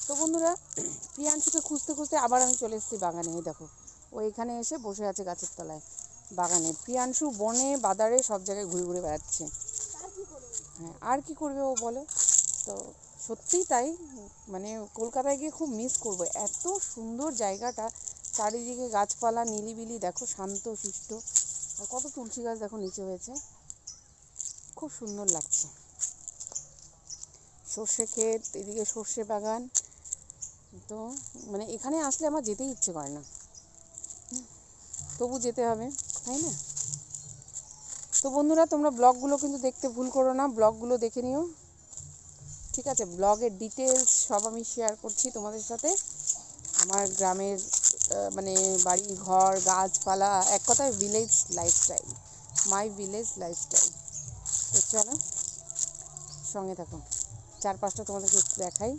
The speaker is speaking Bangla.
তো বন্ধুরা, প্রিয়াংশুকে খুঁজতে খুঁজতে আবার আমি চলে এসেছি বাগানে। এই দেখো, ও এখানে এসে বসে আছে গাছের তলায় বাগানে। প্রিয়াংশু বনে বাদারে সব জায়গায় ঘুরে ঘুরে বেড়াচ্ছে। হ্যাঁ, আর কি করবে ও বলো তো? সত্যিই তাই, মানে কলকাতায় গিয়ে খুব মিস করব। এত সুন্দর জায়গাটা, চারিদিকে গাছপালা, নিলিবিলি, দেখো শান্ত শিষ্ট। আর কত তুলসী গাছ দেখো নিচে হয়েছে, খুব সুন্দর লাগছে। সর্ষে ক্ষেত, এদিকে সর্ষে বাগান। তো মানে এখানে আসলে আমার যেতেই ইচ্ছে করে না, তবু যেতে হবে, তাই না? তো বন্ধুরা, তোমরা ব্লগগুলো কিন্তু দেখতে ভুল করো না, ব্লগগুলো দেখে নিও, ঠিক আছে? ব্লগের ডিটেলস সব আমি শেয়ার করছি তোমাদের সাথে। আমার গ্রামের মানে বাড়ি ঘর, গাছপালা, এক কথায় village lifestyle, my village lifestyle. তো চলো, সঙ্গে থাকো, চারপাশটা তোমাদেরকে একটু দেখাই।